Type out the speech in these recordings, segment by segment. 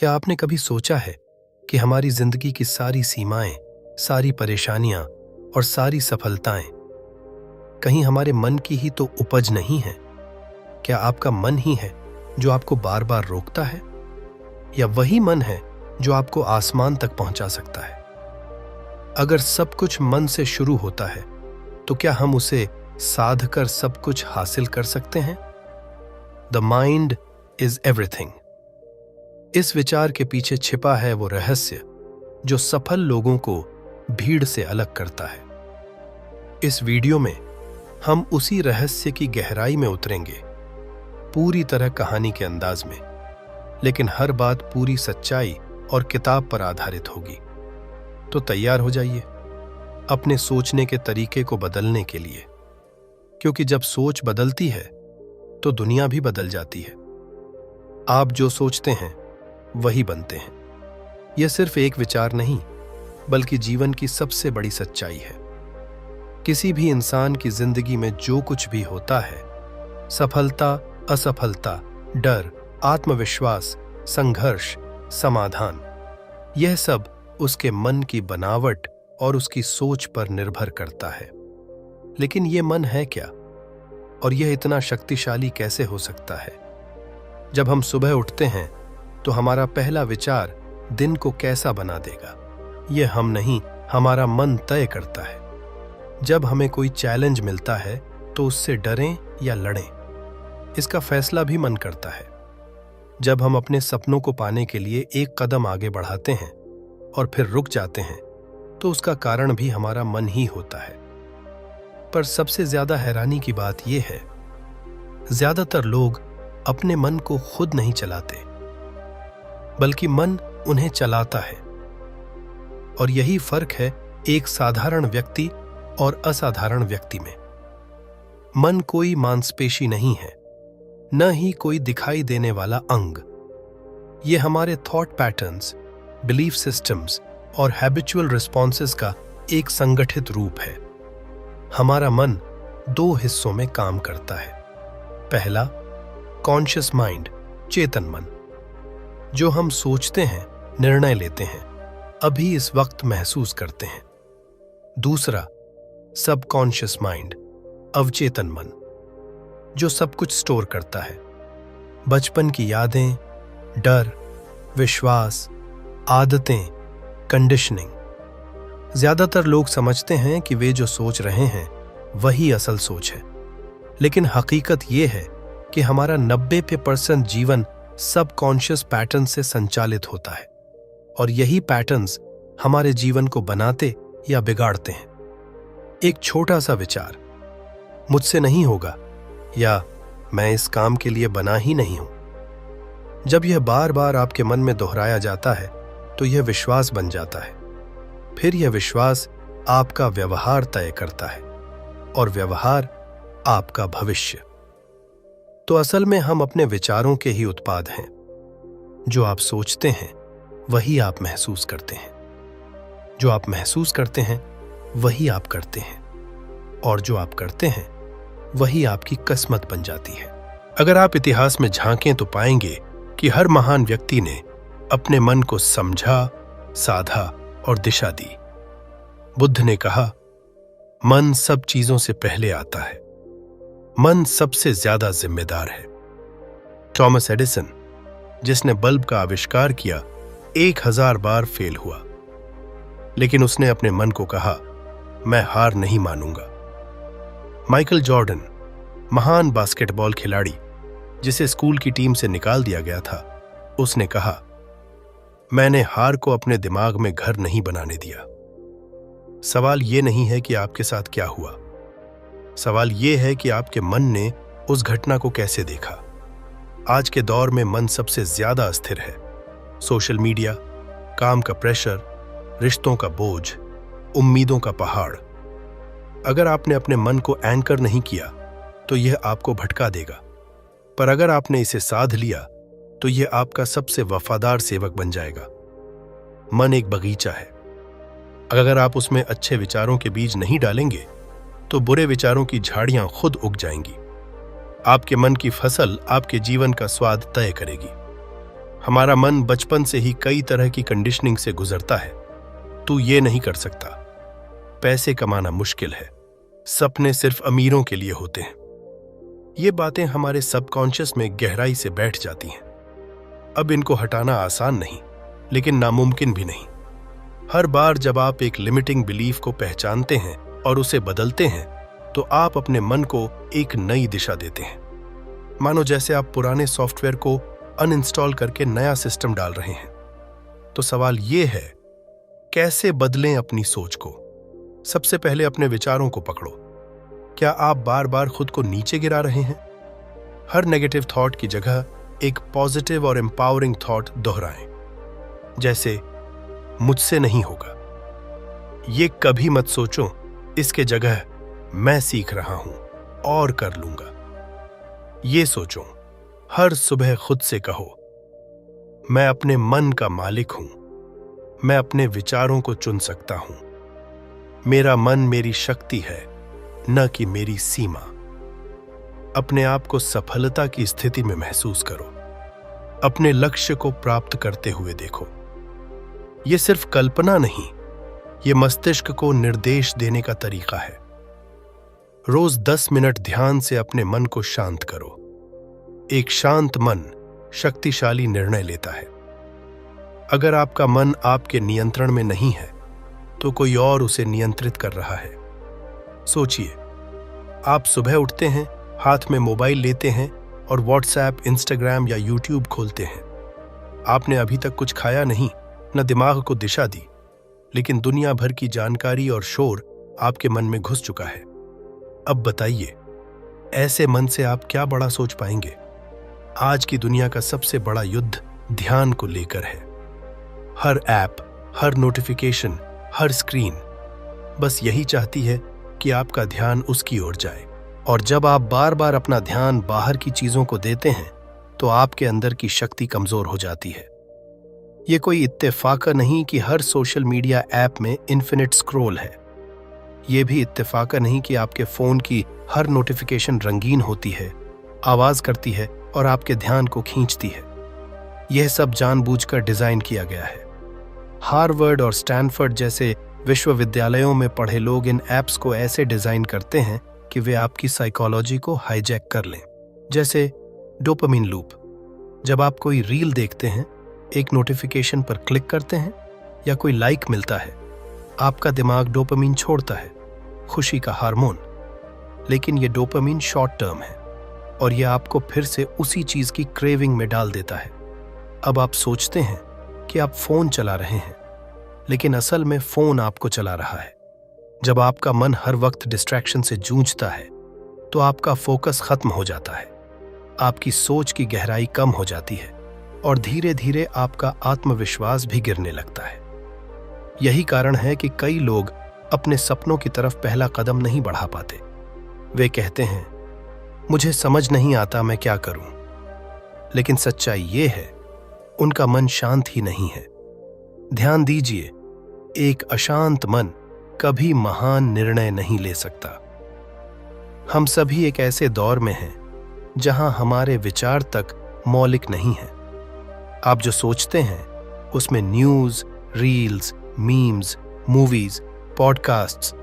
क्या आपने कभी सोचा है कि हमारी जिंदगी की सारी सीमाएं, सारी परेशानियां और सारी सफलताएं कहीं हमारे मन की ही तो उपज नहीं है? क्या आपका मन ही है जो आपको बार बार रोकता है, या वही मन है जो आपको आसमान तक पहुंचा सकता है? अगर सब कुछ मन से शुरू होता है तो क्या हम उसे साध कर सब कुछ हासिल कर सकते हैं? The mind is everything. इस विचार के पीछे छिपा है वो रहस्य जो सफल लोगों को भीड़ से अलग करता है। इस वीडियो में हम उसी रहस्य की गहराई में उतरेंगे, पूरी तरह कहानी के अंदाज में, लेकिन हर बात पूरी सच्चाई और किताब पर आधारित होगी। तो तैयार हो जाइए अपने सोचने के तरीके को बदलने के लिए, क्योंकि जब सोच बदलती है तो दुनिया भी बदल जाती है। आप जो सोचते हैं वही बनते हैं। यह सिर्फ एक विचार नहीं, बल्कि जीवन की सबसे बड़ी सच्चाई है। किसी भी इंसान की जिंदगी में जो कुछ भी होता है, सफलता, असफलता, डर, आत्मविश्वास, संघर्ष, समाधान, यह सब उसके मन की बनावट और उसकी सोच पर निर्भर करता है। लेकिन यह मन है क्या, और यह इतना शक्तिशाली कैसे हो सकता है? जब हम सुबह उठते हैं तो हमारा पहला विचार दिन को कैसा बना देगा, यह हम नहीं, हमारा मन तय करता है। जब हमें कोई चैलेंज मिलता है तो उससे डरें या लड़ें, इसका फैसला भी मन करता है। जब हम अपने सपनों को पाने के लिए एक कदम आगे बढ़ाते हैं और फिर रुक जाते हैं, तो उसका कारण भी हमारा मन ही होता है। पर सबसे ज्यादा हैरानी की बात यह है, ज्यादातर लोग अपने मन को खुद नहीं चलाते, बल्कि मन उन्हें चलाता है। और यही फर्क है एक साधारण व्यक्ति और असाधारण व्यक्ति में। मन कोई मांसपेशी नहीं है, न ही कोई दिखाई देने वाला अंग। ये हमारे थॉट पैटर्न्स, बिलीफ सिस्टम्स और हैबिचुअल रिस्पॉन्सेस का एक संगठित रूप है। हमारा मन दो हिस्सों में काम करता है। पहला, कॉन्शियस माइंड, चेतन मन, जो हम सोचते हैं, निर्णय लेते हैं, अभी इस वक्त महसूस करते हैं। दूसरा, सबकॉन्शियस माइंड, अवचेतन मन, जो सब कुछ स्टोर करता है। बचपन की यादें, डर, विश्वास, आदतें, कंडीशनिंग। ज्यादातर लोग समझते हैं कि वे जो सोच रहे हैं वही असल सोच है, लेकिन हकीकत यह है कि हमारा 90% जीवन सबकॉन्शियस पैटर्न से संचालित होता है, और यही पैटर्न्स हमारे जीवन को बनाते या बिगाड़ते हैं। एक छोटा सा विचार, मुझसे नहीं होगा, या मैं इस काम के लिए बना ही नहीं हूं, जब यह बार बार आपके मन में दोहराया जाता है तो यह विश्वास बन जाता है। फिर यह विश्वास आपका व्यवहार तय करता है, और व्यवहार आपका भविष्य। तो असल में हम अपने विचारों के ही उत्पाद हैं। जो आप सोचते हैं वही आप महसूस करते हैं, जो आप महसूस करते हैं वही आप करते हैं, और जो आप करते हैं वही आपकी किस्मत बन जाती है। अगर आप इतिहास में झांकें तो पाएंगे कि हर महान व्यक्ति ने अपने मन को समझा, साधा और दिशा दी। बुद्ध ने कहा, मन सब चीजों से पहले आता है, मन सबसे ज्यादा जिम्मेदार है। थॉमस एडिसन, जिसने बल्ब का आविष्कार किया, 1000 बार फेल हुआ, लेकिन उसने अपने मन को कहा, मैं हार नहीं मानूंगा। माइकल जॉर्डन, महान बास्केटबॉल खिलाड़ी, जिसे स्कूल की टीम से निकाल दिया गया था, उसने कहा, मैंने हार को अपने दिमाग में घर नहीं बनाने दिया। सवाल यह नहीं है कि आपके साथ क्या हुआ, सवाल यह है कि आपके मन ने उस घटना को कैसे देखा। आज के दौर में मन सबसे ज्यादा अस्थिर है। सोशल मीडिया, काम का प्रेशर, रिश्तों का बोझ, उम्मीदों का पहाड़। अगर आपने अपने मन को एंकर नहीं किया तो यह आपको भटका देगा, पर अगर आपने इसे साध लिया तो यह आपका सबसे वफादार सेवक बन जाएगा। मन एक बगीचा है। अगर आप उसमें अच्छे विचारों के बीज नहीं डालेंगे तो बुरे विचारों की झाड़ियां खुद उग जाएंगी। आपके मन की फसल आपके जीवन का स्वाद तय करेगी। हमारा मन बचपन से ही कई तरह की कंडीशनिंग से गुजरता है। तू ये नहीं कर सकता, पैसे कमाना मुश्किल है, सपने सिर्फ अमीरों के लिए होते हैं। ये बातें हमारे सबकॉन्शियस में गहराई से बैठ जाती हैं। अब इनको हटाना आसान नहीं, लेकिन नामुमकिन भी नहीं। हर बार जब आप एक लिमिटिंग बिलीफ को पहचानते हैं और उसे बदलते हैं, तो आप अपने मन को एक नई दिशा देते हैं। मानो जैसे आप पुराने सॉफ्टवेयर को अनइंस्टॉल करके नया सिस्टम डाल रहे हैं। तो सवाल ये है, कैसे बदलें अपनी सोच को? सबसे पहले अपने विचारों को पकड़ो। क्या आप बार बार खुद को नीचे गिरा रहे हैं? हर नेगेटिव थॉट की जगह एक पॉजिटिव और एम्पावरिंग थॉट दोहराएं, जैसे मुझसे नहीं होगा, ये कभी मत सोचो, इसके जगह मैं सीख रहा हूं और कर लूंगा। ये सोचो, हर सुबह खुद से कहो, मैं अपने मन का मालिक हूं, मैं अपने विचारों को चुन सकता हूं, मेरा मन मेरी शक्ति है, न कि मेरी सीमा। अपने आप को सफलता की स्थिति में महसूस करो, अपने लक्ष्य को प्राप्त करते हुए देखो। यह सिर्फ कल्पना नहीं, यह मस्तिष्क को निर्देश देने का तरीका है। रोज 10 मिनट ध्यान से अपने मन को शांत करो। एक शांत मन शक्तिशाली निर्णय लेता है। अगर आपका मन आपके नियंत्रण में नहीं है, तो कोई और उसे नियंत्रित कर रहा है। सोचिए, आप सुबह उठते हैं, हाथ में मोबाइल लेते हैं और व्हाट्सएप, इंस्टाग्राम या यूट्यूब खोलते हैं। आपने अभी तक कुछ खाया नहीं, न दिमाग को दिशा दी, लेकिन दुनिया भर की जानकारी और शोर आपके मन में घुस चुका है। अब बताइए, ऐसे मन से आप क्या बड़ा सोच पाएंगे? आज की दुनिया का सबसे बड़ा युद्ध ध्यान को लेकर है। हर ऐप, हर नोटिफिकेशन, हर स्क्रीन बस यही चाहती है कि आपका ध्यान उसकी ओर जाए। और जब आप बार बार अपना ध्यान बाहर की चीजों को देते हैं, तो आपके अंदर की शक्ति कमजोर हो जाती है। ये कोई इत्तेफाक नहीं कि हर सोशल मीडिया ऐप में इन्फिनिट स्क्रॉल है। ये भी इत्तेफाक नहीं कि आपके फोन की हर नोटिफिकेशन रंगीन होती है, आवाज करती है और आपके ध्यान को खींचती है। यह सब जानबूझकर डिजाइन किया गया है। हार्वर्ड और स्टैनफोर्ड जैसे विश्वविद्यालयों में पढ़े लोग इन ऐप्स को ऐसे डिजाइन करते हैं कि वे आपकी साइकोलॉजी को हाईजैक कर लें। जैसे डोपामिन लूप। जब आप कोई रील देखते हैं, एक नोटिफिकेशन पर क्लिक करते हैं या कोई लाइक मिलता है, आपका दिमाग डोपामिन छोड़ता है, खुशी का हार्मोन। लेकिन यह डोपामिन शॉर्ट टर्म है और यह आपको फिर से उसी चीज की क्रेविंग में डाल देता है। अब आप सोचते हैं कि आप फोन चला रहे हैं, लेकिन असल में फोन आपको चला रहा है। जब आपका मन हर वक्त डिस्ट्रैक्शन से जूझता है, तो आपका फोकस खत्म हो जाता है, आपकी सोच की गहराई कम हो जाती है और धीरे धीरे आपका आत्मविश्वास भी गिरने लगता है। यही कारण है कि कई लोग अपने सपनों की तरफ पहला कदम नहीं बढ़ा पाते। वे कहते हैं, मुझे समझ नहीं आता मैं क्या करूं। लेकिन सच्चाई ये है, उनका मन शांत ही नहीं है। ध्यान दीजिए, एक अशांत मन कभी महान निर्णय नहीं ले सकता। हम सभी एक ऐसे दौर में हैं जहां हमारे विचार तक मौलिक नहीं है। आप जो सोचते हैं उसमें news, reels, memes, movies, podcasts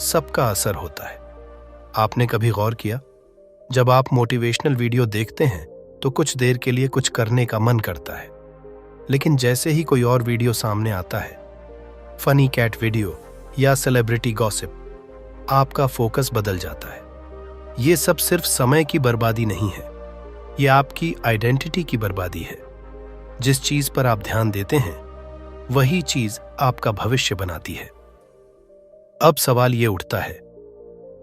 सबका असर होता है। आपने कभी गौर किया, जब आप मोटिवेशनल वीडियो देखते हैं तो कुछ देर के लिए कुछ करने का मन करता है, लेकिन जैसे ही कोई और वीडियो सामने आता है, फनी कैट वीडियो या सेलिब्रिटी गॉसिप, आपका फोकस बदल जाता है। ये सब सिर्फ समय की बर्बादी नहीं है, ये आपकी आइडेंटिटी की बर्बादी है। जिस चीज पर आप ध्यान देते हैं, वही चीज आपका भविष्य बनाती है। अब सवाल ये उठता है,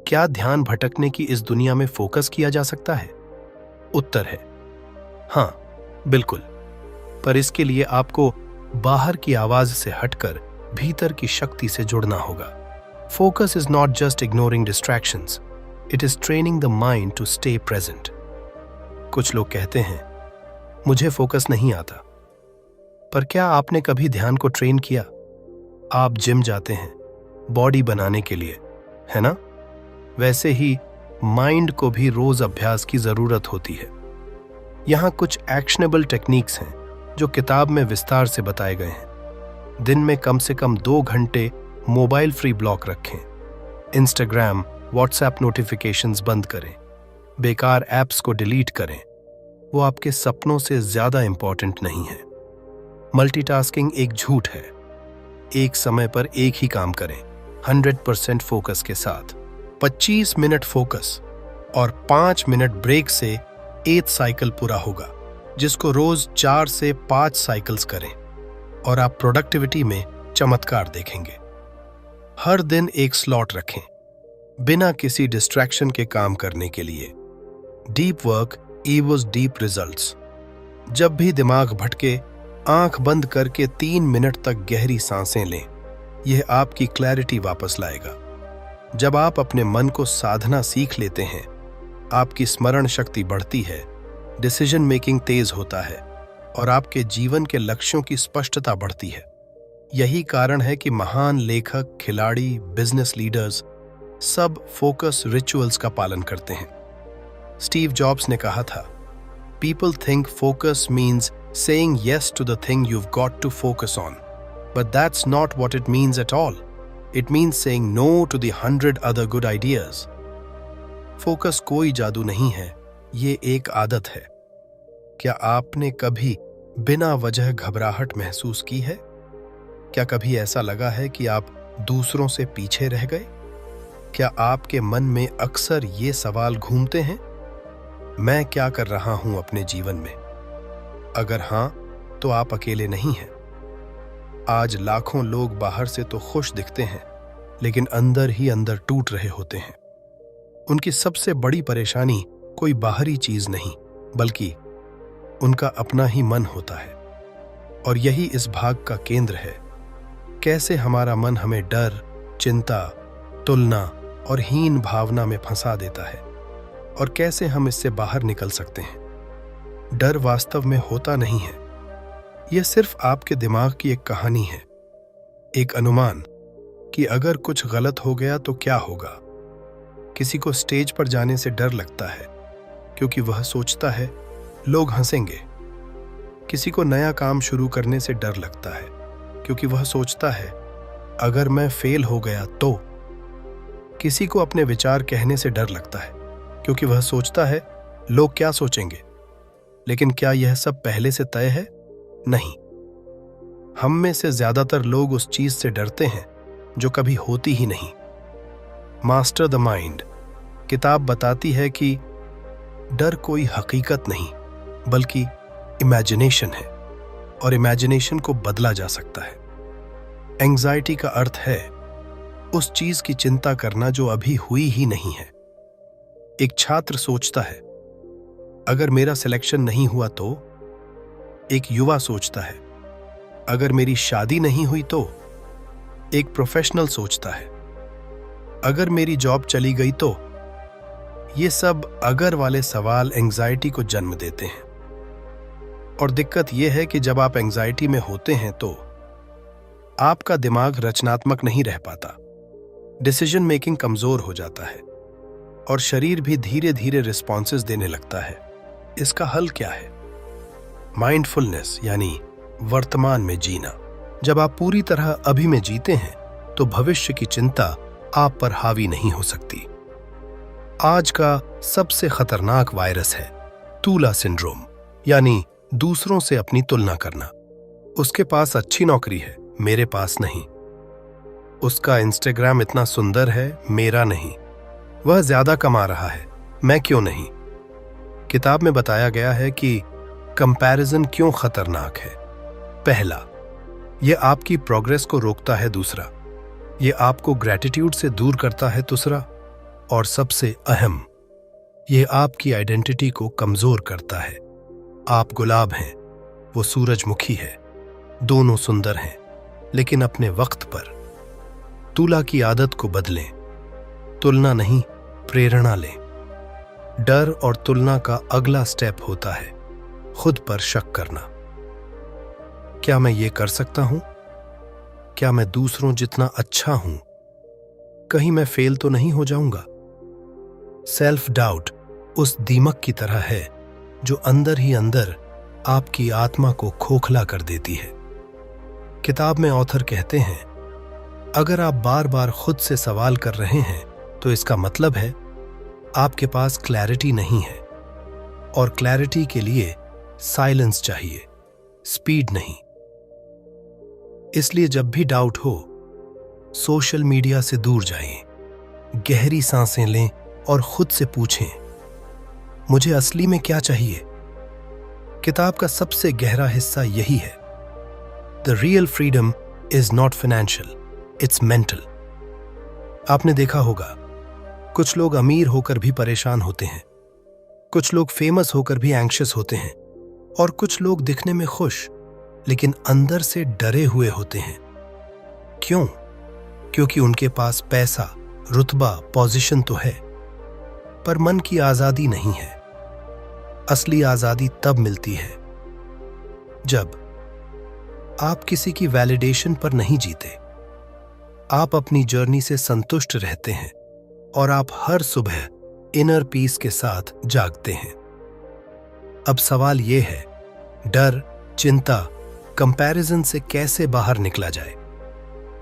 क्या ध्यान भटकने की इस दुनिया में फोकस किया जा सकता है? उत्तर है हां, बिल्कुल। पर इसके लिए आपको बाहर की आवाज से हटकर भीतर की शक्ति से जुड़ना होगा। Focus is not just ignoring distractions, it is training the mind to stay present. कुछ लोग कहते हैं, मुझे फोकस नहीं आता। पर क्या आपने कभी ध्यान को ट्रेन किया? आप जिम जाते हैं बॉडी बनाने के लिए, है ना? वैसे ही माइंड को भी रोज अभ्यास की जरूरत होती है। यहां कुछ एक्शनेबल टेक्निक्स हैं जो किताब में विस्तार से बताए गए हैं। दिन में कम से कम 2 घंटे मोबाइल फ्री ब्लॉक रखें। इंस्टाग्राम, व्हाट्सएप नोटिफिकेशंस बंद करें। बेकार ऐप्स को डिलीट करें। वो आपके सपनों से ज्यादा इंपॉर्टेंट नहीं है। मल्टीटास्किंग एक झूठ है। एक समय पर एक ही काम करें, 100% फोकस के साथ। 25 मिनट फोकस और 5 मिनट ब्रेक से 8 साइकिल पूरा होगा, जिसको रोज 4 से 5 साइकिल्स करें और आप प्रोडक्टिविटी में चमत्कार देखेंगे। हर दिन एक स्लॉट रखें बिना किसी डिस्ट्रैक्शन के काम करने के लिए। Deep work equals deep results. जब भी दिमाग भटके, आंख बंद करके 3 मिनट तक गहरी सांसें लें। यह आपकी क्लैरिटी वापस लाएगा। जब आप अपने मन को साधना सीख लेते हैं, आपकी स्मरण शक्ति बढ़ती है, डिसीजन मेकिंग तेज होता है और आपके जीवन के लक्ष्यों की स्पष्टता बढ़ती है। यही कारण है कि महान लेखक, खिलाड़ी, बिजनेस लीडर्स सब फोकस रिचुअल्स का पालन करते हैं। स्टीव जॉब्स ने कहा था, people think focus means saying yes to the thing you've got to focus on. But that's not what it means at all. It means saying no to the 100 other good ideas. Focus कोई जादू नहीं है, ये एक आदत है। क्या आपने कभी बिना वजह घबराहट महसूस की है? क्या कभी ऐसा लगा है कि आप दूसरों से पीछे रह गए? क्या आपके मन में अक्सर ये सवाल घूमते हैं, मैं क्या कर रहा हूं अपने जीवन में? अगर हां, तो आप अकेले नहीं हैं। आज लाखों लोग बाहर से तो खुश दिखते हैं, लेकिन अंदर ही अंदर टूट रहे होते हैं। उनकी सबसे बड़ी परेशानी कोई बाहरी चीज नहीं, बल्कि उनका अपना ही मन होता है। और यही इस भाग का केंद्र है। कैसे हमारा मन हमें डर, चिंता, तुलना और हीन भावना में फंसा देता है, और कैसे हम इससे बाहर निकल सकते हैं। डर वास्तव में होता नहीं है। यह सिर्फ आपके दिमाग की एक कहानी है, एक अनुमान कि अगर कुछ गलत हो गया तो क्या होगा। किसी को स्टेज पर जाने से डर लगता है क्योंकि वह सोचता है लोग हंसेंगे। किसी को नया काम शुरू करने से डर लगता है क्योंकि वह सोचता है अगर मैं फेल हो गया तो। किसी को अपने विचार कहने से डर लगता है क्योंकि वह सोचता है लोग क्या सोचेंगे। लेकिन क्या यह सब पहले से तय है? नहीं। हम में से ज्यादातर लोग उस चीज से डरते हैं जो कभी होती ही नहीं। मास्टर द माइंड किताब बताती है कि डर कोई हकीकत नहीं, बल्कि इमेजिनेशन है, और इमेजिनेशन को बदला जा सकता है। एंजाइटी का अर्थ है उस चीज की चिंता करना जो अभी हुई ही नहीं है। एक छात्र सोचता है अगर मेरा सिलेक्शन नहीं हुआ तो। एक युवा सोचता है अगर मेरी शादी नहीं हुई तो। एक प्रोफेशनल सोचता है अगर मेरी जॉब चली गई तो। ये सब अगर वाले सवाल एंजाइटी को जन्म देते हैं। और दिक्कत यह है कि जब आप एंजाइटी में होते हैं तो आपका दिमाग रचनात्मक नहीं रह पाता, डिसीजन मेकिंग कमजोर हो जाता है और शरीर भी धीरे धीरे रिस्पॉन्सेस देने लगता है। इसका हल क्या है? माइंडफुलनेस, यानी वर्तमान में जीना। जब आप पूरी तरह अभी में जीते हैं तो भविष्य की चिंता आप पर हावी नहीं हो सकती। आज का सबसे खतरनाक वायरस है तुला सिंड्रोम, यानी दूसरों से अपनी तुलना करना। उसके पास अच्छी नौकरी है, मेरे पास नहीं। उसका इंस्टाग्राम इतना सुंदर है, मेरा नहीं। वह ज्यादा कमा रहा है, मैं क्यों नहीं? किताब में बताया गया है कि कंपैरिजन क्यों खतरनाक है। पहला, यह आपकी प्रोग्रेस को रोकता है। दूसरा, यह आपको ग्रैटिट्यूड से दूर करता है। तीसरा और सबसे अहम, यह आपकी आइडेंटिटी को कमजोर करता है। आप गुलाब हैं, वो सूरजमुखी है। दोनों सुंदर हैं, लेकिन अपने वक्त पर। तुला की आदत को बदलें। तुलना नहीं, प्रेरणा लें। डर और तुलना का अगला स्टेप होता है खुद पर शक करना। क्या मैं ये कर सकता हूं? क्या मैं दूसरों जितना अच्छा हूं? कहीं मैं फेल तो नहीं हो जाऊंगा? सेल्फ डाउट उस दीमक की तरह है जो अंदर ही अंदर आपकी आत्मा को खोखला कर देती है। किताब में ऑथर कहते हैं, अगर आप बार बार खुद से सवाल कर रहे हैं तो इसका मतलब है आपके पास क्लैरिटी नहीं है, और क्लैरिटी के लिए साइलेंस चाहिए, स्पीड नहीं। इसलिए जब भी डाउट हो, सोशल मीडिया से दूर जाइए, गहरी सांसें लें और खुद से पूछें, मुझे असली में क्या चाहिए? किताब का सबसे गहरा हिस्सा यही है, the real freedom is not financial, it's mental. आपने देखा होगा, कुछ लोग अमीर होकर भी परेशान होते हैं, कुछ लोग फेमस होकर भी एंग्शियस होते हैं, और कुछ लोग दिखने में खुश लेकिन अंदर से डरे हुए होते हैं। क्यों? क्योंकि उनके पास पैसा, रुतबा, पोजीशन तो है, पर मन की आजादी नहीं है। असली आजादी तब मिलती है जब आप किसी की वैलिडेशन पर नहीं जीते, आप अपनी जर्नी से संतुष्ट रहते हैं और आप हर सुबह इनर पीस के साथ जागते हैं। अब सवाल यह है, डर, चिंता, कंपैरिजन से कैसे बाहर निकला जाए?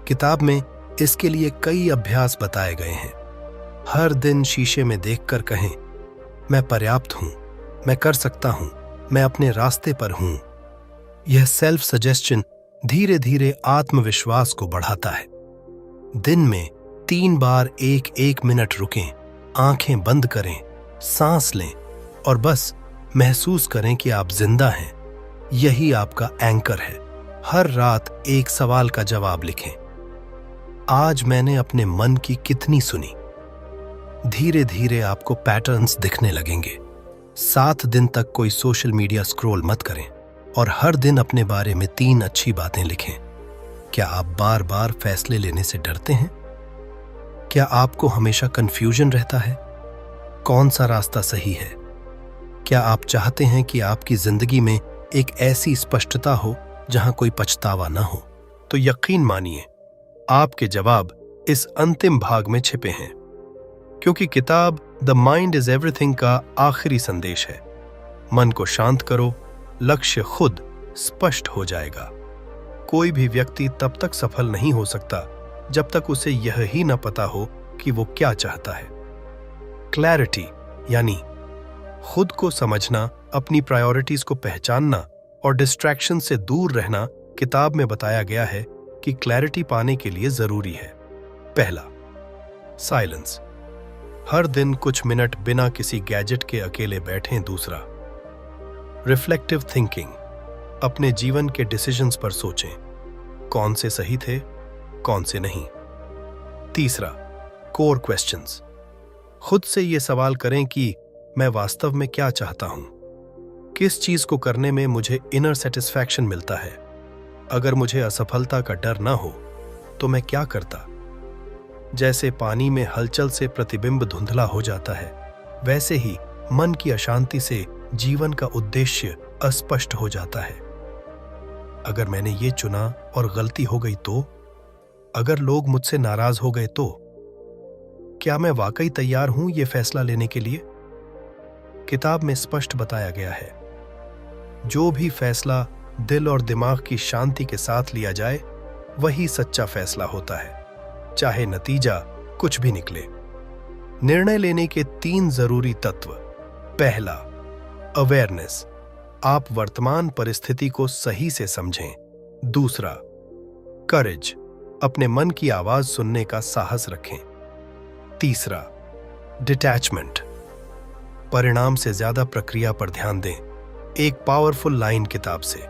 किताब में इसके लिए कई अभ्यास बताए गए हैं। हर दिन शीशे में देखकर कहें, मैं पर्याप्त हूं, मैं कर सकता हूं, मैं अपने रास्ते पर हूं। यह सेल्फ सजेस्शन धीरे धीरे आत्मविश्वास को बढ़ाता है। दिन में 3 बार 1-1 मिनट रुकें, आंखें बंद करें, सांस लें और बस महसूस करें कि आप जिंदा हैं। यही आपका एंकर है। हर रात एक सवाल का जवाब लिखें, आज मैंने अपने मन की कितनी सुनी? धीरे धीरे आपको पैटर्न्स दिखने लगेंगे। 7 दिन तक कोई सोशल मीडिया स्क्रॉल मत करें और हर दिन अपने बारे में 3 अच्छी बातें लिखें। क्या आप बार बार फैसले लेने से डरते हैं? क्या आपको हमेशा कंफ्यूजन रहता है? कौन सा रास्ता सही है? क्या आप चाहते हैं कि आपकी जिंदगी में एक ऐसी स्पष्टता हो जहां कोई पछतावा ना हो? तो यकीन मानिए, आपके जवाब इस अंतिम भाग में छिपे हैं, क्योंकि किताब द माइंड इज एवरीथिंग का आखिरी संदेश है। मन को शांत करो, लक्ष्य खुद स्पष्ट हो जाएगा। कोई भी व्यक्ति तब तक सफल नहीं हो सकता जब तक उसे यह ही न पता हो कि वो क्या चाहता है। क्लैरिटी यानी खुद को समझना, अपनी प्रायोरिटीज को पहचानना और डिस्ट्रैक्शन से दूर रहना। किताब में बताया गया है कि क्लैरिटी पाने के लिए जरूरी है, पहला, साइलेंस। हर दिन कुछ मिनट बिना किसी गैजेट के अकेले बैठें। दूसरा, रिफ्लेक्टिव थिंकिंग। अपने जीवन के डिसीजंस पर सोचें, कौन से सही थे, कौन से नहीं। तीसरा, कोर क्वेश्चंस। खुद से ये सवाल करें कि मैं वास्तव में क्या चाहता हूं, किस चीज को करने में मुझे इनर सेटिस्फैक्शन मिलता है। अगर मुझे असफलता का डर ना हो तो मैं क्या करता? जैसे पानी में हलचल से प्रतिबिंब धुंधला हो जाता है, वैसे ही मन की अशांति से जीवन का उद्देश्य अस्पष्ट हो जाता है। अगर मैंने ये चुना और गलती हो गई तो? अगर लोग मुझसे नाराज हो गए तो? क्या मैं वाकई तैयार हूं ये फैसला लेने के लिए? किताब में स्पष्ट बताया गया है, जो भी फैसला दिल और दिमाग की शांति के साथ लिया जाए वही सच्चा फैसला होता है, चाहे नतीजा कुछ भी निकले। निर्णय लेने के 3 जरूरी तत्व। पहला, अवेयरनेस। आप वर्तमान परिस्थिति को सही से समझें। दूसरा, करेज। अपने मन की आवाज सुनने का साहस रखें। तीसरा, डिटैचमेंट। परिणाम से ज्यादा प्रक्रिया पर ध्यान दें। एक पावरफुल लाइन किताब से,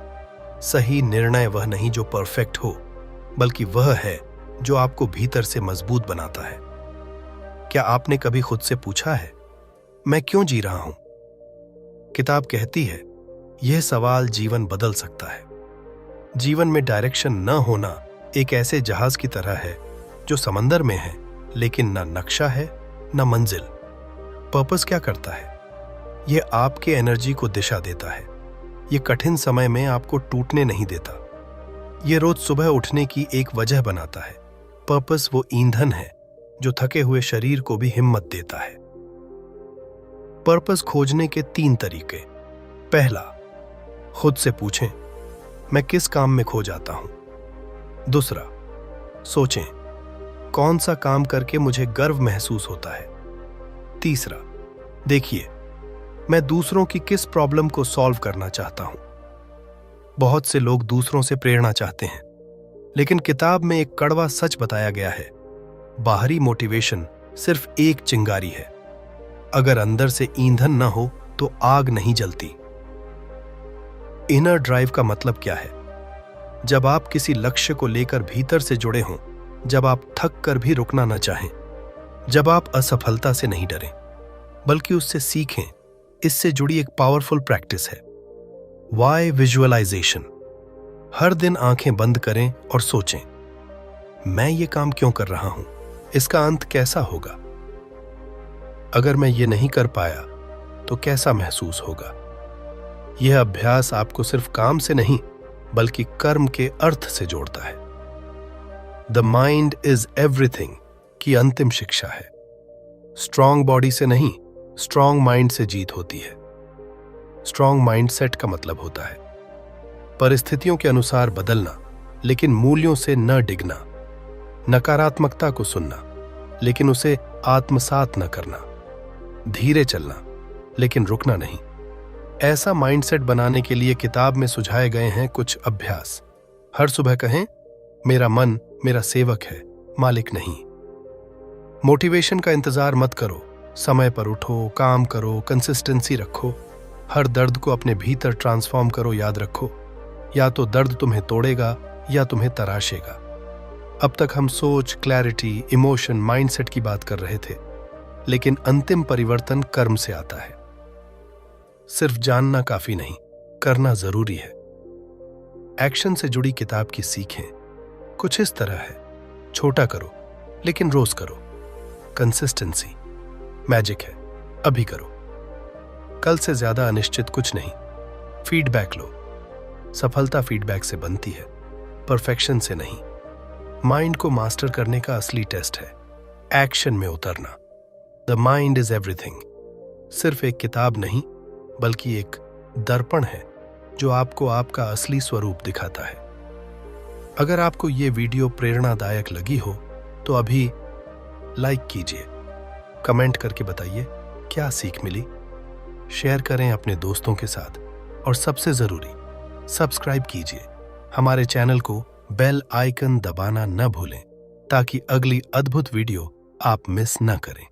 सही निर्णय वह नहीं जो परफेक्ट हो, बल्कि वह है जो आपको भीतर से मजबूत बनाता है। क्या आपने कभी खुद से पूछा है, मैं क्यों जी रहा हूं? किताब कहती है, यह सवाल जीवन बदल सकता है। जीवन में डायरेक्शन न होना एक ऐसे जहाज की तरह है जो समंदर में है, लेकिन ना नक्शा है ना मंजिल। पर्पस क्या करता है? यह आपके एनर्जी को दिशा देता है। यह कठिन समय में आपको टूटने नहीं देता। यह रोज सुबह उठने की एक वजह बनाता है। पर्पस वो ईंधन है जो थके हुए शरीर को भी हिम्मत देता है। पर्पस खोजने के 3 तरीके। पहला, खुद से पूछें, मैं किस काम में खो जाता हूं? दूसरा, सोचें, कौन सा काम करके मुझे गर्व महसूस होता है? तीसरा, देखिए, मैं दूसरों की किस प्रॉब्लम को सॉल्व करना चाहता हूं? बहुत से लोग दूसरों से प्रेरणा चाहते हैं, लेकिन किताब में एक कड़वा सच बताया गया है। बाहरी मोटिवेशन सिर्फ एक चिंगारी है। अगर अंदर से ईंधन न हो तो आग नहीं जलती। इनर ड्राइव का मतलब क्या है? जब आप किसी लक्ष्य को लेकर भीतर से जुड़े हों, जब आप थक कर भी रुकना न चाहें, जब आप असफलता से नहीं डरें बल्कि उससे सीखें। इससे जुड़ी एक पावरफुल प्रैक्टिस है वाई विजुअलाइजेशन। हर दिन आंखें बंद करें और सोचें, मैं ये काम क्यों कर रहा हूं? इसका अंत कैसा होगा? अगर मैं ये नहीं कर पाया तो कैसा महसूस होगा? यह अभ्यास आपको सिर्फ काम से नहीं बल्कि कर्म के अर्थ से जोड़ता है। द माइंड इज एवरीथिंग की अंतिम शिक्षा है। स्ट्रांग बॉडी से नहीं, स्ट्रांग माइंड से जीत होती है। स्ट्रांग माइंडसेट का मतलब होता है परिस्थितियों के अनुसार बदलना, लेकिन मूल्यों से न डिगना। नकारात्मकता को सुनना, लेकिन उसे आत्मसात न करना। धीरे चलना, लेकिन रुकना नहीं। ऐसा माइंडसेट बनाने के लिए किताब में सुझाए गए हैं कुछ अभ्यास। हर सुबह कहें, मेरा मन मेरा सेवक है, मालिक नहीं। मोटिवेशन का इंतजार मत करो, समय पर उठो, काम करो, कंसिस्टेंसी रखो। हर दर्द को अपने भीतर ट्रांसफॉर्म करो। याद रखो, या तो दर्द तुम्हें तोड़ेगा या तुम्हें तराशेगा। अब तक हम सोच, क्लैरिटी, इमोशन, माइंडसेट की बात कर रहे थे, लेकिन अंतिम परिवर्तन कर्म से आता है। सिर्फ जानना काफी नहीं, करना जरूरी है। एक्शन से जुड़ी किताब की सीखें कुछ इस तरह है, छोटा करो लेकिन रोज करो। कंसिस्टेंसी मैजिक है, अभी करो। कल से ज्यादा अनिश्चित कुछ नहीं। फीडबैक लो, सफलता फीडबैक से बनती है, परफेक्शन से नहीं। माइंड को मास्टर करने का असली टेस्ट है एक्शन में उतरना। द माइंड इज एवरीथिंग सिर्फ एक किताब नहीं बल्कि एक दर्पण है जो आपको आपका असली स्वरूप दिखाता है। अगर आपको ये वीडियो प्रेरणादायक लगी हो तो अभी लाइक कीजिए, कमेंट करके बताइए क्या सीख मिली, शेयर करें अपने दोस्तों के साथ और सबसे जरूरी सब्सक्राइब कीजिए हमारे चैनल को। बेल आइकन दबाना न भूलें ताकि अगली अद्भुत वीडियो आप मिस न करें।